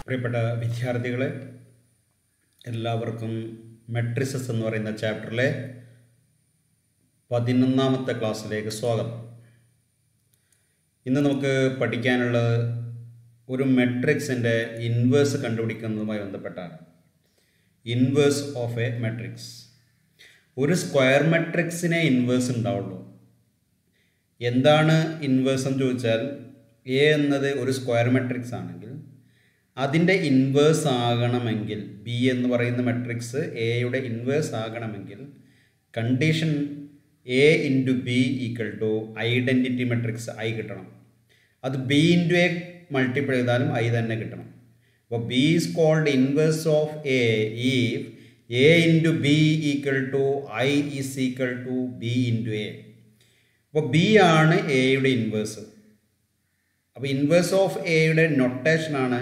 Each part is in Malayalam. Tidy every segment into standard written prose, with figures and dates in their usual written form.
പ്രിയപ്പെട്ട വിദ്യാർത്ഥികളെ, എല്ലാവർക്കും മെട്രിസസ് എന്ന് പറയുന്ന ചാപ്റ്ററിലെ 11ാമത്തെ ക്ലാസ്സിലേക്ക് സ്വാഗതം. ഇന്ന് നമുക്ക് പഠിക്കാനുള്ളത് ഒരു മെട്രിക്സിൻ്റെ ഇൻവേഴ്സ് കണ്ടുപിടിക്കുന്നതുമായി ബന്ധപ്പെട്ടാണ്. Inverse of A matrix. ഒരു സ്ക്വയർ മെട്രിക്സിനെ ഇൻവേഴ്സ് ഉണ്ടാവുള്ളൂ. എന്താണ് ഇൻവേഴ്സ് എന്ന് ചോദിച്ചാൽ, എ എന്നത് ഒരു സ്ക്വയർ മെട്രിക്സ് ആണെങ്കിൽ അതിൻ്റെ ഇൻവേഴ്സ് ആകണമെങ്കിൽ, ബി എന്ന് പറയുന്ന മെട്രിക്സ് എയുടെ ഇൻവേഴ്സ് ആകണമെങ്കിൽ condition A into B equal to identity matrix I കിട്ടണം. അത് ബി ഇൻറ്റു എ മൾട്ടിപ്ലൈ ചെയ്താലും ഐ തന്നെ കിട്ടണം. അപ്പോൾ B is called inverse of A if A into B equal to I is equal to B into A. അപ്പോൾ ബി ആണ് എയുടെ ഇൻവേഴ്സ്. അപ്പോൾ ഇൻവേഴ്സ് ഓഫ് എയുടെ നൊട്ടേഷനാണ്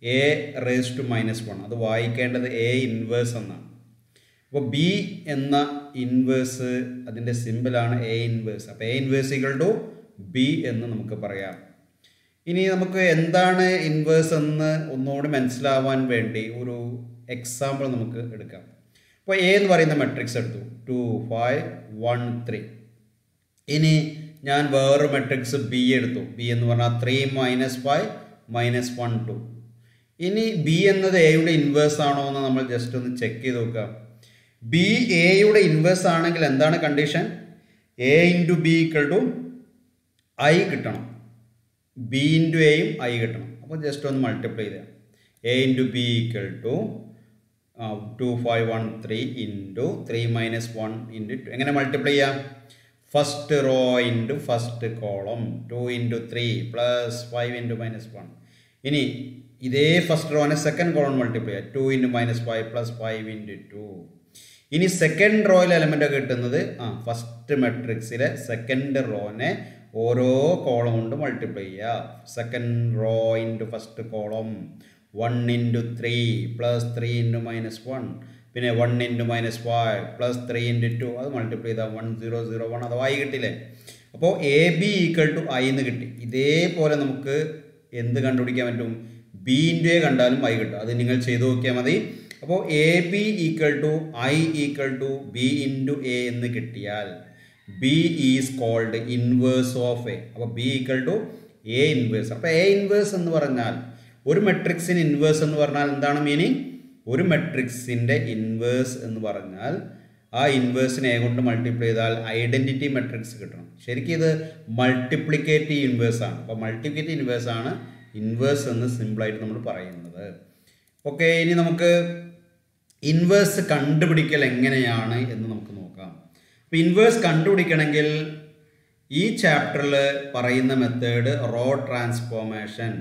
എ റേസ് ടു -1. അത് വായിക്കേണ്ടത് എ ഇൻവേഴ്സ് എന്നാണ്. അപ്പോൾ ബി എന്ന ഇൻവേഴ്സ് അതിൻ്റെ സിമ്പിളാണ് എ ഇൻവേഴ്സ്. അപ്പോൾ A inverse equal to B എന്ന് നമുക്ക് പറയാം. ഇനി നമുക്ക് എന്താണ് ഇൻവേഴ്സ് എന്ന് ഒന്നുകൂടി മനസ്സിലാവാൻ വേണ്ടി ഒരു എക്സാമ്പിൾ നമുക്ക് എടുക്കാം. അപ്പോൾ എ എന്ന് പറയുന്ന മെട്രിക്സ് എടുത്തു, 2 5 1 3. ഇനി ഞാൻ വേറൊരു മെട്രിക്സ് ബി എടുത്തു. ബി എന്ന് പറഞ്ഞാൽ 3 -5 -1 2. ഇനി ബി എന്നത് എയുടെ ഇൻവേഴ്സ് ആണോ എന്ന് നമ്മൾ ജസ്റ്റ് ഒന്ന് ചെക്ക് ചെയ്ത് നോക്കാം. ബി എയുടെ ഇൻവേഴ്സ് ആണെങ്കിൽ എന്താണ് condition? A into B equal to I കിട്ടണം. ബി ഇൻറ്റു എയും ഐ കിട്ടണം. അപ്പോൾ ജസ്റ്റ് ഒന്ന് മൾട്ടിപ്ലൈ ചെയ്യാം. A into B equal to 2 5 1 3 into 3 -1 into 2. എങ്ങനെ മൾട്ടിപ്ലൈ ചെയ്യാം? First row into first column, 2 into 3 plus 5 into -1. ഇനി ഇതേ ഫസ്റ്റ് റോനെ സെക്കൻഡ് കോളം മൾട്ടിപ്ലൈ ചെയ്യാം, 2 ഇൻറ്റു -5 പ്ലസ് 5 ഇൻറ്റു 2. ഇനി സെക്കൻഡ് റോയിലെ എലമെൻ്റ് കിട്ടുന്നത് ഫസ്റ്റ് മെട്രിക്സിലെ സെക്കൻഡ് റോനെ ഓരോ കോളം കൊണ്ട് മൾട്ടിപ്ലൈ ചെയ്യുക. Second row into first column, 1 into 3 plus 3 into -1, പിന്നെ 1 ഇൻറ്റു -5 പ്ലസ് 3 ഇൻറ്റു 2. അത് മൾട്ടിപ്ലൈ ചെയ്താൽ 1 0 0 1. അഥവാ ഐ കിട്ടില്ലേ? അപ്പോൾ A B equal to I എന്ന് കിട്ടി. ഇതേപോലെ നമുക്ക് എന്ത് കണ്ടുപിടിക്കാൻ പറ്റും? ബി ഇൻറ്റു എ കണ്ടാലും ഐ കിട്ടും. അത് നിങ്ങൾ ചെയ്ത് നോക്കിയാൽ മതി. അപ്പോൾ A B equal to I equal to B into A എന്ന് കിട്ടിയാൽ B is called inverse of A. അപ്പോൾ B equal to A inverse. അപ്പോൾ എ ഇൻവേഴ്സ് എന്ന് പറഞ്ഞാൽ ഒരു മെട്രിക്സിന് ഇൻവേഴ്സ് എന്ന് പറഞ്ഞാൽ എന്താണ് മീനിങ്? ഒരു മെട്രിക്സിൻ്റെ ഇൻവേഴ്സ് എന്ന് പറഞ്ഞാൽ ആ ഇൻവേഴ്സിനെ എ കൊണ്ട് മൾട്ടിപ്ലൈ ചെയ്താൽ ഐഡൻറ്റിറ്റി മെട്രിക്സ് കിട്ടണം. ശരിക്കും ഇത് മൾട്ടിപ്ലിക്കേറ്റീവ് ഇൻവേഴ്സ് ആണ്. അപ്പോൾ മൾട്ടിപ്ലിക്കേറ്റീവ് ഇൻവേഴ്സ് ആണ് ഇൻവേഴ്സ് എന്ന് സിമ്പിളായിട്ട് നമ്മൾ പറയുന്നത്. ഓക്കെ, ഇനി നമുക്ക് ഇൻവേഴ്സ് കണ്ടുപിടിക്കൽ എങ്ങനെയാണ് എന്ന് നമുക്ക് നോക്കാം. അപ്പോൾ ഇൻവേഴ്സ് കണ്ടുപിടിക്കണമെങ്കിൽ ഈ ചാപ്റ്ററിൽ പറയുന്ന method row transformation,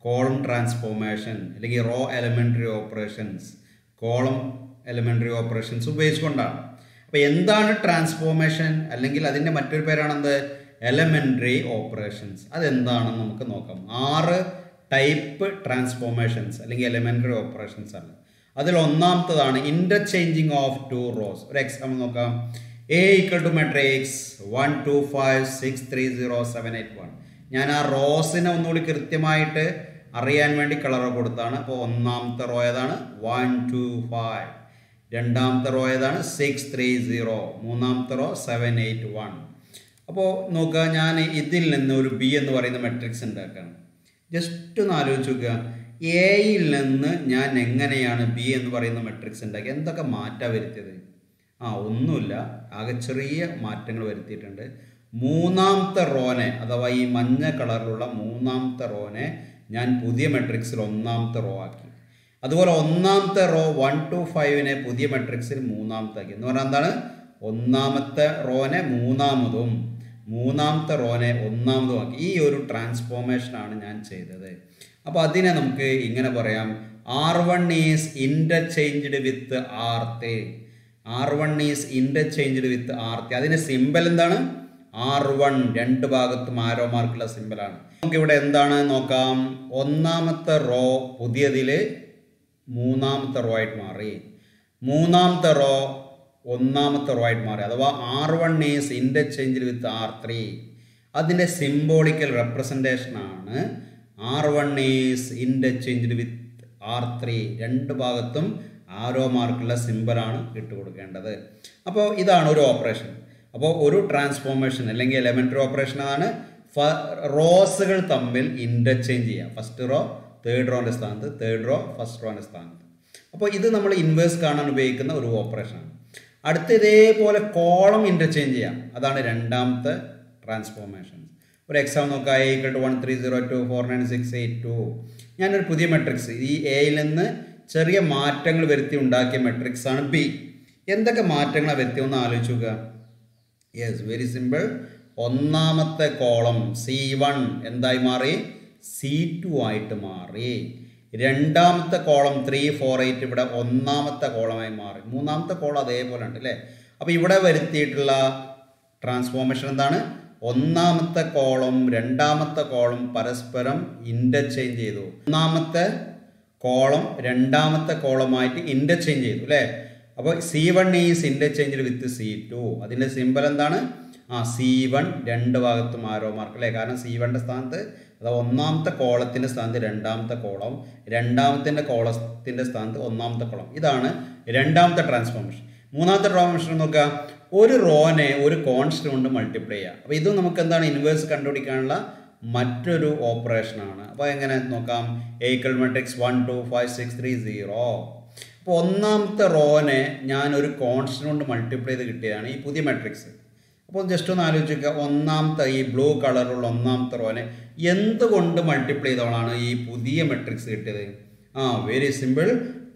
column transformation, അല്ലെങ്കിൽ row elementary operations, column elementary operations ഉപയോഗിച്ചുകൊണ്ടാണ്. അപ്പോൾ എന്താണ് ട്രാൻസ്ഫോർമേഷൻ? അല്ലെങ്കിൽ അതിൻ്റെ മറ്റൊരു പേരാണെന്ത്? Elementary operations. അതെന്താണെന്ന് നമുക്ക് നോക്കാം. 6 ടൈപ്പ് ട്രാൻസ്ഫോർമേഷൻസ് അല്ലെങ്കിൽ എലമെൻ്ററി ഓപ്പറേഷൻസ് ആണ്. അതിൽ ഒന്നാമത്തതാണ് ഇൻ്റർചേഞ്ചിങ് ഓഫ് 2 റോസ്. ഒരു എക്സാമ്പിൾ നോക്കാം. A equal to matrix 1 2 5 6 3 0 7 8 1. ഞാൻ ആ റോസിനെ ഒന്നുകൂടി കൃത്യമായിട്ട് അറിയാൻ വേണ്ടി കളർ കൊടുത്താണ്. അപ്പോൾ ഒന്നാമത്തെ റോ ഏതാണ്? 1 2 5. രണ്ടാമത്തെ റോ ഏതാണ്? 6 3 0. മൂന്നാമത്തെ റോ 7 8 1. അപ്പോൾ നോക്കുക, ഞാൻ ഇതിൽ നിന്ന് ഒരു ബി എന്ന് പറയുന്ന മെട്രിക്സ് ഉണ്ടാക്കുകയാണ്. ജസ്റ്റ് ഒന്ന് ആലോചിച്ച് നോക്കുക, എയിൽ നിന്ന് ഞാൻ എങ്ങനെയാണ് ബി എന്ന് പറയുന്ന മെട്രിക്സ് ഉണ്ടാക്കി? എന്തൊക്കെ മാറ്റാൻ വരുത്തിയത്? ഒന്നുമില്ല, ആകെ ചെറിയ മാറ്റങ്ങൾ വരുത്തിയിട്ടുണ്ട്. മൂന്നാമത്തെ റോനെ, അഥവാ ഈ മഞ്ഞ കളറിലുള്ള മൂന്നാമത്തെ റോനെ ഞാൻ പുതിയ മെട്രിക്സിൽ ഒന്നാമത്തെ റോ ആക്കി. അതുപോലെ ഒന്നാമത്തെ റോ 1 2 5നെ പുതിയ മെട്രിക്സിൽ മൂന്നാമത്തെ ആക്കി. എന്ന് പറഞ്ഞാൽ എന്താണ്? ഒന്നാമത്തെ റോനെ മൂന്നാമതും മൂന്നാമത്തെ റോനെ ഒന്നാമതും ആക്കി. ഈ ഒരു ട്രാൻസ്ഫോർമേഷനാണ് ഞാൻ ചെയ്തത്. അപ്പോൾ അതിനെ നമുക്ക് ഇങ്ങനെ പറയാം, R1 is interchanged with R3. R1 is interchanged with R3. അതിൻ്റെ സിമ്പൽ എന്താണ്? R1. രണ്ട് ഭാഗത്തും ആരോ മാർക്കുള്ള സിമ്പലാണ്. നമുക്കിവിടെ എന്താണ് നോക്കാം. ഒന്നാമത്തെ റോ പുതിയതിൽ മൂന്നാമത്തെ റോ ആയിട്ട് മാറി, മൂന്നാമത്തെ റോ ഒന്നാമത്തെ റോ ആയിട്ട് മാറി. അഥവാ R1 is interchanged with R3. അതിൻ്റെ സിംബോളിക്കൽ റെപ്രസെൻറ്റേഷനാണ് R1 is interchanged with R3 രണ്ട് ഭാഗത്തും ആരോ മാർക്കുള്ള സിമ്പലാണ് ഇട്ട് കൊടുക്കേണ്ടത്. അപ്പോൾ ഇതാണ് ഒരു ഓപ്പറേഷൻ. അപ്പോൾ ഒരു ട്രാൻസ്ഫോർമേഷൻ അല്ലെങ്കിൽ എലമെൻ്ററി ഓപ്പറേഷനാണ് റോസുകൾ തമ്മിൽ ഇൻ്റർചേഞ്ച് ചെയ്യുക. ഫസ്റ്റ് റോ തേർഡ് റോൻ്റെ സ്ഥാനത്ത്, തേർഡ് റോ ഫസ്റ്റ് റോൻ്റെ സ്ഥാനത്ത്. അപ്പോൾ ഇത് നമ്മൾ ഇൻവേഴ്സ് കാണാൻ ഉപയോഗിക്കുന്ന ഒരു ഓപ്പറേഷനാണ്. അടുത്ത ഇതേപോലെ കോളം ഇൻ്റർചേഞ്ച് ചെയ്യാം. അതാണ് രണ്ടാമത്തെ ട്രാൻസ്ഫോർമേഷൻ. ഒരു എക്സാം നോക്കാം. A = 1 3 0 2 4 9 6 8 2. ഞാനൊരു പുതിയ മെട്രിക്സ് ഈ എയിൽ നിന്ന് ചെറിയ മാറ്റങ്ങൾ വരുത്തി ഉണ്ടാക്കിയ മെട്രിക്സ് ആണ് ബി. എന്തൊക്കെ മാറ്റങ്ങളാണ് വരുത്തിയെന്ന് ആലോചിച്ച് നോക്കുക. Yes, very simple. ഒന്നാമത്തെ കോളം C1 എന്തായി മാറി? C2 ആയിട്ട് മാറി. രണ്ടാമത്തെ കോളം 3 4 8 ഇവിടെ ഒന്നാമത്തെ കോളമായി മാറി. മൂന്നാമത്തെ കോളം അതേപോലെ ഉണ്ട് അല്ലേ? അപ്പോൾ ഇവിടെ വരുത്തിയിട്ടുള്ള ട്രാൻസ്ഫോർമേഷൻ എന്താണ്? ഒന്നാമത്തെ കോളം രണ്ടാമത്തെ കോളം പരസ്പരം ഇൻ്റർചേഞ്ച് ചെയ്തു. ഒന്നാമത്തെ കോളം രണ്ടാമത്തെ കോളമായിട്ട് ഇൻ്റർചേഞ്ച് ചെയ്തു അല്ലേ? അപ്പോൾ C1 is interchanged with C2. അതിൻ്റെ സിമ്പൽ എന്താണ്? C1 രണ്ട് ഭാഗത്തും ആരോ മാർക്ക് അല്ലേ? കാരണം C1ൻ്റെ സ്ഥാനത്ത് അതായത് ഒന്നാമത്തെ കോളത്തിൻ്റെ സ്ഥാനത്ത് രണ്ടാമത്തെ കോളം, രണ്ടാമത്തെ കോളത്തിൻ്റെ സ്ഥാനത്ത് ഒന്നാമത്തെ കോളം. ഇതാണ് രണ്ടാമത്തെ ട്രാൻസ്ഫോർമേഷൻ. മൂന്നാമത്തെ ട്രാൻസ്ഫോർമേഷൻ നോക്കുക. ഒരു റോനെ ഒരു കോൺസ്റ്റന്റ് കൊണ്ട് മൾട്ടിപ്ലൈ ചെയ്യുക. അപ്പോൾ ഇത് നമുക്ക് എന്താണ്? ഇൻവേഴ്സ് കണ്ടുപിടിക്കാനുള്ള മറ്റൊരു ഓപ്പറേഷനാണ്. അപ്പോൾ എങ്ങനെ നോക്കാം? A = matrix 1 2 5 6 3 0. അപ്പോൾ ഒന്നാമത്തെ റോനെ ഞാൻ ഒരു കോൺസ്റ്റന്റ് കൊണ്ട് മൾട്ടിപ്ലൈ ചെയ്ത് കിട്ടിയതാണ് ഈ പുതിയ മെട്രിക്സ്. അപ്പോൾ ജസ്റ്റ് ഒന്ന് ആലോചിക്കുക. ഒന്നാമത്തെ ഈ ബ്ലൂ കളറുള്ള ഒന്നാമത്തെ റോനെ എന്തുകൊണ്ട് മൾട്ടിപ്ലൈ ചെയ്തവളാണ് ഈ പുതിയ മെട്രിക്സ് കിട്ടിയത്? Very simple.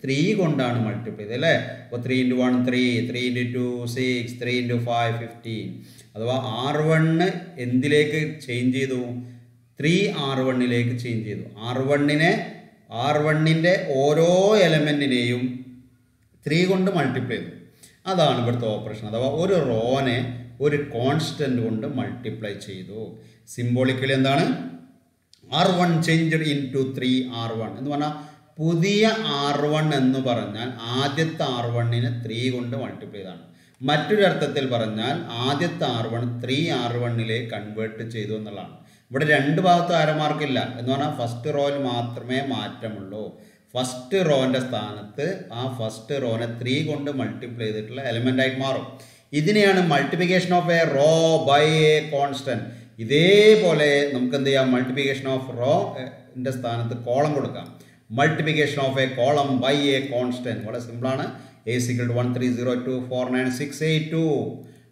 3 കൊണ്ടാണ് മൾട്ടിപ്ലൈ ചെയ്തത് അല്ലേ? അപ്പോൾ 3 × 1 3, 3 × 2 6, 3 × 5 15. അഥവാ R1 എന്തിലേക്ക് ചേഞ്ച് ചെയ്തു? 3 R1ലേക്ക് ചേഞ്ച് ചെയ്തു. R1ൻ്റെ ഓരോ എലമെൻറ്റിനെയും 3 കൊണ്ട് മൾട്ടിപ്ലൈ ചെയ്തു. അതാണ് ഇവിടുത്തെ ഓപ്പറേഷൻ. അഥവാ ഒരു റോനെ ഒരു കോൺസ്റ്റന്റ് കൊണ്ട് മൾട്ടിപ്ലൈ ചെയ്തു. സിംബോളിക്കലി എന്താണ്? R1 ചേഞ്ച്ഡ് ഇൻടു 3 R1 എന്ന് പറഞ്ഞാൽ പുതിയ R1 എന്ന് പറഞ്ഞാൽ ആദ്യത്തെ R1നെ 3 കൊണ്ട് മൾട്ടിപ്ലൈ ചെയ്താണ്. മറ്റൊരു അർത്ഥത്തിൽ പറഞ്ഞാൽ ആദ്യത്തെ R1 3 R1ലേക്ക് കൺവേർട്ട് ചെയ്തു എന്നുള്ളതാണ്. ഇവിടെ രണ്ട് ഭാഗത്തും ആരമാർക്കില്ല എന്ന് പറഞ്ഞാൽ ഫസ്റ്റ് റോയിൽ മാത്രമേ മാറ്റമുള്ളൂ. ഫസ്റ്റ് റോൻ്റെ സ്ഥാനത്ത് ആ ഫസ്റ്റ് റോനെ 3 കൊണ്ട് മൾട്ടിപ്ലൈ ചെയ്തിട്ടുള്ള എലിമെൻ്റ് ആയിട്ട് മാറും. ഇതിനെയാണ് multiplication of a row by a constant. ഇതേപോലെ നമുക്ക് എന്ത് ചെയ്യാം? മൾട്ടിപ്ലിക്കേഷൻ ഓഫ് റോൻ്റെ സ്ഥാനത്ത് കോളം കൊടുക്കാം. Multiplication of a column by a constant വളരെ സിമ്പിളാണ്. A = 1 3 0 2 4 9 6 8 2.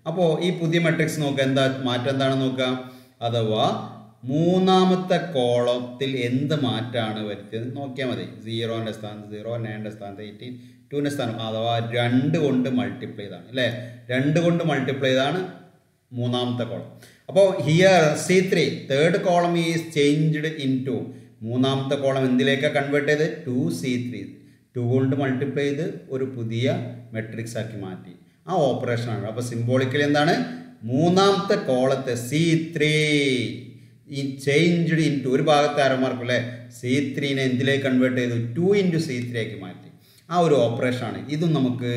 അപ്പോൾ ഈ പുതിയ മെട്രിക്സ് നോക്കുക. എന്താ മാറ്റം എന്താണെന്ന് നോക്കുക. അഥവാ മൂന്നാമത്തെ കോളത്തിൽ എന്ത് മാറ്റമാണ് വരുത്തിയത് നോക്കിയാൽ മതി. 0ൻ്റെ സ്ഥാനത്ത് 0, 9ൻ്റെ സ്ഥാനത്ത് 18, 2ൻ്റെ സ്ഥാനം അഥവാ 2 കൊണ്ട് മൾട്ടിപ്ലൈ ചെയ്താണ് അല്ലേ? 2 കൊണ്ട് മൾട്ടിപ്ലൈ ചെയ്താണ് മൂന്നാമത്തെ കോളം. അപ്പോൾ here C3 third column is changed into. മൂന്നാമത്തെ കോളം എന്തിലേക്കാണ് കൺവേർട്ട് ചെയ്ത്? 2C3. 2 കൊണ്ട് മൾട്ടിപ്ലൈ ചെയ്ത് ഒരു പുതിയ മെട്രിക്സ് ആക്കി മാറ്റി. ആ ഓപ്പറേഷനാണ്. അപ്പോൾ സിംബോളിക്കലി എന്താണ്? മൂന്നാമത്തെ കോളത്തെ C3 ഈ ചേഞ്ച്ഡ് ഇൻ ടു ഒരു ഭാഗത്തെ ആരമാർക്കും അല്ലേ? C3നെ എന്തിലേക്ക് കൺവേർട്ട് ചെയ്തു? 2 × C3 ആക്കി മാറ്റി. ആ ഒരു ഓപ്പറേഷനാണ്. ഇതും നമുക്ക്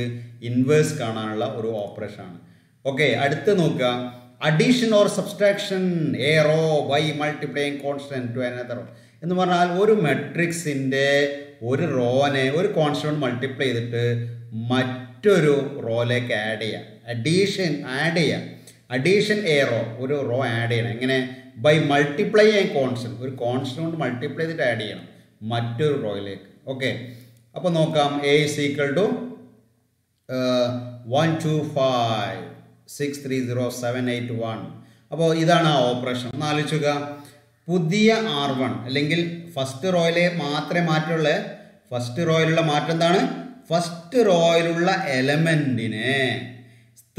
ഇൻവേഴ്സ് കാണാനുള്ള ഒരു ഓപ്പറേഷനാണ്. ഓക്കെ, അടുത്ത് നോക്കുക. Addition or subtraction a row by multiplying constant to another row എന്ന് പറഞ്ഞാൽ ഒരു മെട്രിക്സിൻ്റെ ഒരു റോനെ ഒരു കോൺസ്റ്റന്റ് മൾട്ടിപ്ലൈ ചെയ്തിട്ട് മറ്റൊരു റോയിലേക്ക് ആഡ് ചെയ്യുക. അഡീഷൻ എ റോ ഒരു റോ ആഡ് ചെയ്യണം. എങ്ങനെ? By multiply a constant. ഒരു കോൺസ്റ്റന്റ് കൊണ്ട് മൾട്ടിപ്ലൈ ചെയ്തിട്ട് ആഡ് ചെയ്യണം മറ്റൊരു റോയിലേക്ക്. ഓക്കെ, അപ്പോൾ നോക്കാം. A = 1 2 5 6 3 0 7 8 1. അപ്പോൾ ഇതാണ് ആ ഓപ്പറേഷൻ. ഒന്ന് ആലോചിക്കുക. പുതിയ R1 അല്ലെങ്കിൽ ഫസ്റ്റ് റോയിലെ മാത്രമേ മാറ്റമുള്ളൂ. ഫസ്റ്റ് റോയിലുള്ള മാറ്റം എന്താണ്? ഫസ്റ്റ് റോയിലുള്ള എലമെൻറ്റിനെ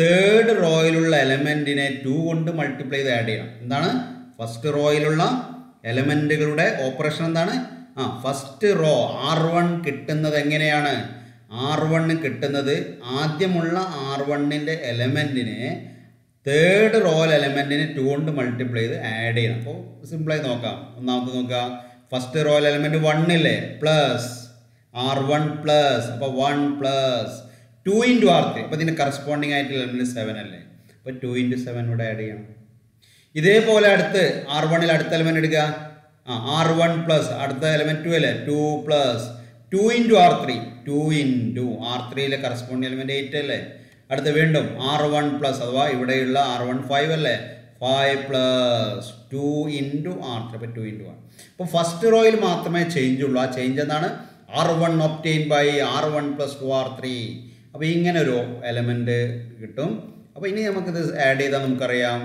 തേർഡ് റോയിലുള്ള എലമെൻറ്റിനെ 2 കൊണ്ട് മൾട്ടിപ്ലൈ ചെയ്ത് ആഡ് ചെയ്യണം. എന്താണ്? ഫസ്റ്റ് റോയിലുള്ള എലമെൻറ്റുകളുടെ ഓപ്പറേഷൻ എന്താണ്? ഫസ്റ്റ് റോ R1 കിട്ടുന്നത് എങ്ങനെയാണ്? R1 കിട്ടുന്നത് ആദ്യമുള്ള R1ൻ്റെ എലമെൻറ്റിനെ തേർഡ് റോയിൽ എലമെൻറ്റിനെ 2 കൊണ്ട് മൾട്ടിപ്ലൈ ചെയ്ത് ആഡ് ചെയ്യണം. അപ്പോൾ സിമ്പിളായി നോക്കാം. ഒന്നാമത്തെ നോക്കുക. ഫസ്റ്റ് റോയിൽ എലമെൻറ്റ് 1 ഇല്ലേ? പ്ലസ് R1 പ്ലസ് അപ്പോൾ 1 പ്ലസ് 2 × R3. അപ്പോൾ ഇതിന് കറസ്പോണ്ടിങ് ആയിട്ട് എലമെൻറ്റ് 7 അല്ലേ? അപ്പോൾ 2 × 7 ഇവിടെ ആഡ് ചെയ്യണം. ഇതേപോലെ അടുത്ത് R1ൽ അടുത്ത എലമെൻറ്റ് എടുക്കുക. R1 പ്ലസ് അടുത്ത എലമെൻറ്റ് 2 അല്ലേ? 2 പ്ലസ് 2 ഇൻറ്റു R3, 2 ഇൻറ്റു R3യിലെ കറസ്പോണ്ടിങ് എലിമെൻറ്റ് 8 അല്ലേ. അടുത്ത് വീണ്ടും R1 പ്ലസ് അഥവാ ഇവിടെയുള്ള R1 5 അല്ലേ, 5 പ്ലസ് 2 ഇൻറ്റു R3, അപ്പോൾ 2 ഇൻറ്റു 1. അപ്പോൾ ഫസ്റ്റ് റോയിൽ മാത്രമേ ചേഞ്ച് ഉള്ളൂ. ആ ചേഞ്ച് എന്താണ്? R1 obtain by R1 plus 2 R3. അപ്പോൾ ഇങ്ങനെ ഒരു എലമെൻറ്റ് കിട്ടും. അപ്പോൾ ഇനി നമുക്കിത് ആഡ് ചെയ്താൽ നമുക്കറിയാം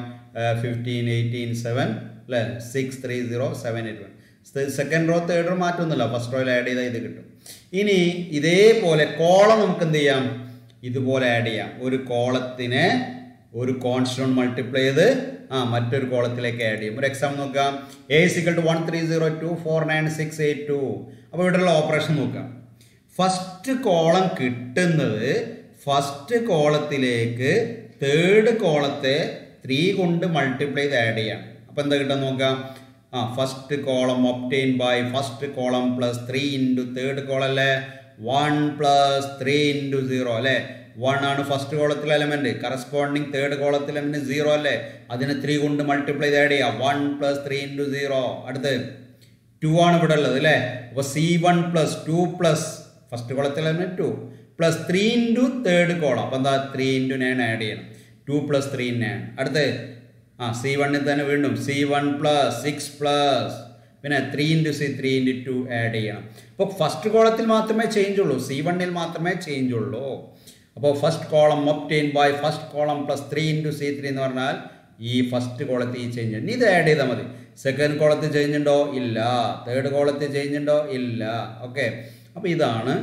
15, 18, 7 അല്ലേ, 6, 3, 0, 7, 8, 1. സെക്കൻഡ് റോ തേർഡ് റോ മാറ്റമൊന്നുമില്ല, ഫസ്റ്റ് റോയിൽ ആഡ് ചെയ്താൽ ഇത് കിട്ടും. ഇനി ഇതേപോലെ കോളം നമുക്ക് എന്ത് ചെയ്യാം? ഇതുപോലെ ആഡ് ചെയ്യാം. ഒരു കോളത്തിനെ ഒരു കോൺസ്റ്റന്റ് മൾട്ടിപ്ലൈ ചെയ്ത് മറ്റൊരു കോളത്തിലേക്ക് ആഡ് ചെയ്യും. ഒരു എക്സാമ്പിൾ നോക്കാം. A = 130249682. അപ്പോൾ ഇവിടെയുള്ള ഓപ്പറേഷൻ നോക്കാം. ഫസ്റ്റ് കോളം കിട്ടുന്നത് ഫസ്റ്റ് കോളത്തിലേക്ക് തേർഡ് കോളത്തെ 3 കൊണ്ട് മൾട്ടിപ്ലൈ ചെയ്ത് ആഡ് ചെയ്യാം. അപ്പോൾ എന്താ കിട്ടാൻ നോക്കാം. First column obtain by first column plus 3 into third column അല്ലേ, 1 പ്ലസ് 3 ഇൻറ്റു 0 അല്ലേ. 1 ആണ് ഫസ്റ്റ് കോളത്തിലെ എലമെന്റ്, കറസ്പോണ്ടിങ് തേർഡ് കോളത്തിലെ എലമെന്റ് 0 അല്ലേ, അതിനെ 3 കൊണ്ട് മൾട്ടിപ്ലൈ ചെയ്ത് ആഡ് ചെയ്യാം. 1 പ്ലസ് 3 ഇൻറ്റു 0. അടുത്ത് 2 ആണ് ഇവിടെ ഉള്ളത് അല്ലേ. അപ്പോൾ C1 പ്ലസ് 2 പ്ലസ് ഫസ്റ്റ് കോളത്തിലെ element 2 plus 3 into third column. അപ്പോൾ എന്താ 3 ഇൻറ്റു 9 ആഡ് ചെയ്യണം. 2 പ്ലസ് 3 9. അടുത്ത് C1 തന്നെ വീണ്ടും C1 പ്ലസ് 6 പ്ലസ് പിന്നെ 3 ഇൻറ്റു C 3 ഇൻറ്റു 2 ആഡ് ചെയ്യണം. അപ്പോൾ ഫസ്റ്റ് കോളത്തിൽ മാത്രമേ ചേഞ്ച് ഉള്ളൂ, C1ൽ മാത്രമേ ചേഞ്ച് ഉള്ളൂ. അപ്പോൾ first column obtain by first column plus 3 into C3 എന്ന് പറഞ്ഞാൽ ഈ ഫസ്റ്റ് കോളത്തിൽ ഈ ചേഞ്ച് ഉണ്ട്. ഇത് ആഡ് ചെയ്താൽ മതി. സെക്കൻഡ് കോളത്തിൽ ചേഞ്ച് ഉണ്ടോ? ഇല്ല. തേർഡ് കോളത്തിൽ ചേഞ്ച് ഉണ്ടോ? ഇല്ല. ഓക്കെ. അപ്പോൾ ഇതാണ്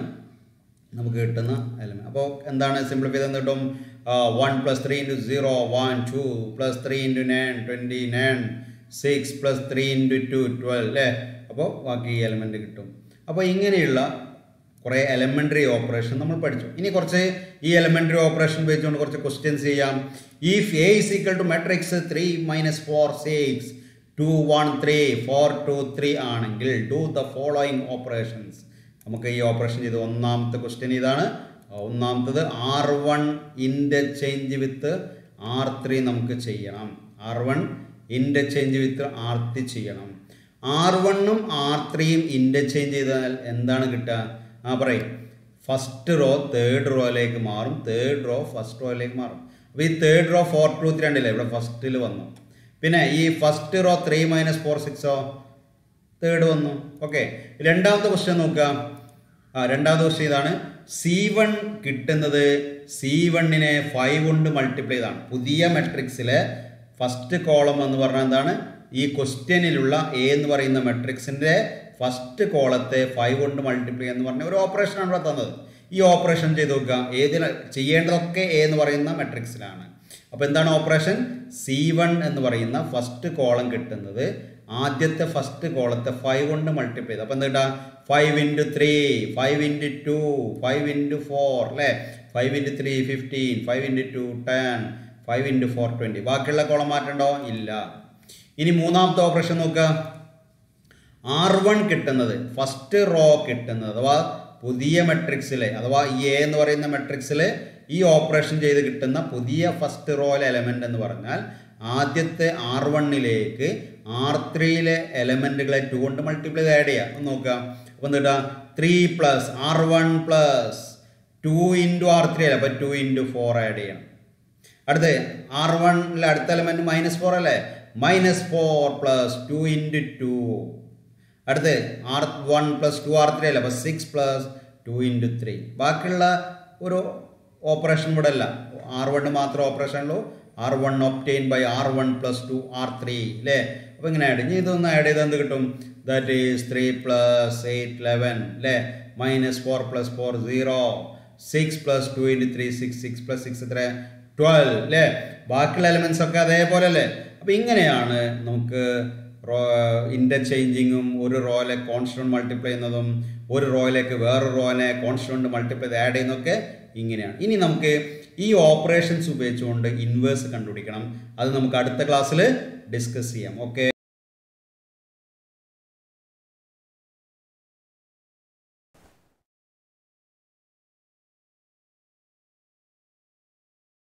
നമുക്ക് കിട്ടുന്ന എലമെന്റ്. അപ്പോൾ എന്താണ് സിംപ്ലിഫൈ ചെയ്ത് കിട്ടും? 1 plus 3 into 0 1 2 plus 3 into 9 29 6 plus 3 into 2 12 അല്ലേ. അപ്പോൾ ബാക്കി ഈ എലമെന്റ് കിട്ടും. അപ്പോൾ ഇങ്ങനെയുള്ള കുറേ എലമെൻ്ററി ഓപ്പറേഷൻ നമ്മൾ പഠിച്ചു. ഇനി കുറച്ച് ഈ എലമെൻ്ററി ഓപ്പറേഷൻ ഉപയോഗിച്ചുകൊണ്ട് കുറച്ച് ക്വസ്റ്റ്യൻസ് ചെയ്യാം. ഇഫ് A = മാട്രിക്സ് 3 - 4 6 2 1 3 4 2 3 ആണെങ്കിൽ ഡു ദ ഫോളോയിങ് ഓപ്പറേഷൻസ്. നമുക്ക് ഈ ഓപ്പറേഷൻ ചെയ്ത് ഒന്നാമത്തെ ക്വസ്റ്റ്യൻ ഇതാണ്. ഒന്നാമത്തത് R1 ഇൻ്റർചേഞ്ച് വിത്ത് R3 നമുക്ക് ചെയ്യണം. R1 ഇൻ്റർചേഞ്ച് വിത്ത് R3 ചെയ്യണം. R1ഉം R3യും ഇൻ്റർചേഞ്ച് ചെയ്താൽ എന്താണ് കിട്ടുക? പറയും. ഫസ്റ്റ് റോ തേർഡ് റോയിലേക്ക് മാറും, തേർഡ് റോ ഫസ്റ്റ് റോയിലേക്ക് മാറും. അപ്പോൾ ഈ തേർഡ് റോ 4 2 3 ഉണ്ടല്ലേ, ഇവിടെ ഫസ്റ്റിൽ വന്നു. പിന്നെ ഈ ഫസ്റ്റ് റോ 3 - 4 6 തേർഡ് വന്നു. ഓക്കെ. രണ്ടാമത്തെ ക്വസ്റ്റ്യൻ നോക്കാം. രണ്ടാമത്തെ ക്വസ്റ്റ്യൻ ഇതാണ്. C1 കിട്ടുന്നത് C1നെ 5 കൊണ്ട് മൾട്ടിപ്ലൈ ചെയ്താണ്. പുതിയ മെട്രിക്സിലെ ഫസ്റ്റ് കോളം എന്ന് പറഞ്ഞാൽ എന്താണ്? ഈ ക്വസ്റ്റ്യനിലുള്ള A എന്ന് പറയുന്ന മെട്രിക്സിൻ്റെ ഫസ്റ്റ് കോളത്തെ 5 കൊണ്ട് മൾട്ടിപ്ലൈ എന്ന് പറഞ്ഞ ഒരു ഓപ്പറേഷനാണ് ഇവിടെ തന്നത്. ഈ ഓപ്പറേഷൻ ചെയ്ത് നോക്കുക. ഏതിൽ ചെയ്യേണ്ടതൊക്കെ A എന്ന് പറയുന്ന മെട്രിക്സിലാണ്. അപ്പോൾ എന്താണ് ഓപ്പറേഷൻ? C1 എന്ന് പറയുന്ന ഫസ്റ്റ് കോളം കിട്ടുന്നത് ആദ്യത്തെ ഫസ്റ്റ് കോളത്തെ 5 കൊണ്ട് മൾട്ടിപ്ലൈ ചെയ്ത്. അപ്പോൾ എന്താ കിട്ടുക? 5 ഇൻറ്റു 3 5 ഇൻറ്റു 2 5 ഇൻറ്റു 4 അല്ലേ. 5 ഇൻറ്റു 3 15 5 ഇൻറ്റു 2 10 5 ഇൻറ്റു 4 20. ബാക്കിയുള്ള കോളം മാറ്റണ്ടോ? ഇല്ല. ഇനി മൂന്നാമത്തെ ഓപ്പറേഷൻ നോക്കുക. R1 കിട്ടുന്നത് ഫസ്റ്റ് റോ കിട്ടുന്നത് അഥവാ പുതിയ മെട്രിക്സിലെ അഥവാ A എന്ന് പറയുന്ന മെട്രിക്സിൽ ഈ ഓപ്പറേഷൻ ചെയ്ത് കിട്ടുന്ന പുതിയ ഫസ്റ്റ് റോയിലെ എലമെൻ്റ് എന്ന് പറഞ്ഞാൽ ആദ്യത്തെ R1ലേക്ക് R3യിലെ എലമെൻറ്റുകളെ 2 കൊണ്ട് മൾട്ടിപ്ലൈ ആഡ് ചെയ്യുക. ഒന്ന് നോക്കുക. അപ്പോൾ എന്താ 3 plus R1 plus 2 into R3 അല്ലേ, അപ്പോൾ 2 ഇൻറ്റു 4 ആഡ് ചെയ്യണം. അടുത്ത് R1ലെ അടുത്ത എലമെൻറ്റ് -4 അല്ലേ, -4 പ്ലസ് 2 ഇൻറ്റു 2. അടുത്ത് R1 പ്ലസ് 2 R3 അല്ലേ, അപ്പോൾ 6 പ്ലസ് 2 ഇൻറ്റു 3. ബാക്കിയുള്ള ഒരു ഓപ്പറേഷൻ ഇവിടെ അല്ല, R1 മാത്രം ഓപ്പറേഷൻ ഉള്ളൂ. R1 obtain by R1 plus 2 R3 അല്ലേ. അപ്പോൾ ഇങ്ങനെ ആഡ് ചെയ്യും. ഇതൊന്ന് ആഡ് ചെയ്താൽ എന്ത് കിട്ടും? ദാറ്റ് ഈസ് 3 പ്ലസ് 8 11 അല്ലേ, -4 പ്ലസ് 4 0 6 പ്ലസ് 2 ഇൻറ്റു 3 6 6 പ്ലസ് 6 എത്ര 12 അല്ലേ. ബാക്കിയുള്ള എലമെൻറ്റ്സ് ഒക്കെ അതേപോലെ അല്ലേ. അപ്പോൾ ഇങ്ങനെയാണ് നമുക്ക് ഇൻ്റർചേഞ്ചിങ്ങും ഒരു റോയിലെ കോൺസ്റ്റന്റ് മൾട്ടിപ്ലൈ ചെയ്യുന്നതും ഒരു റോയിലേക്ക് വേറൊരു റോയിനെ കോൺസ്റ്റന്റ് മൾട്ടിപ്ലൈ ചെയ്ത് ആഡ് ചെയ്യുന്നതൊക്കെ ഇങ്ങനെയാണ്. ഇനി നമുക്ക് ഈ ഓപ്പറേഷൻസ് ഉപയോഗിച്ചുകൊണ്ട് ഇൻവേഴ്സ് കണ്ടുപിടിക്കണം. അത് നമുക്ക് അടുത്ത ക്ലാസ്സിൽ ഡിസ്കസ് ചെയ്യാം. ഓക്കെ.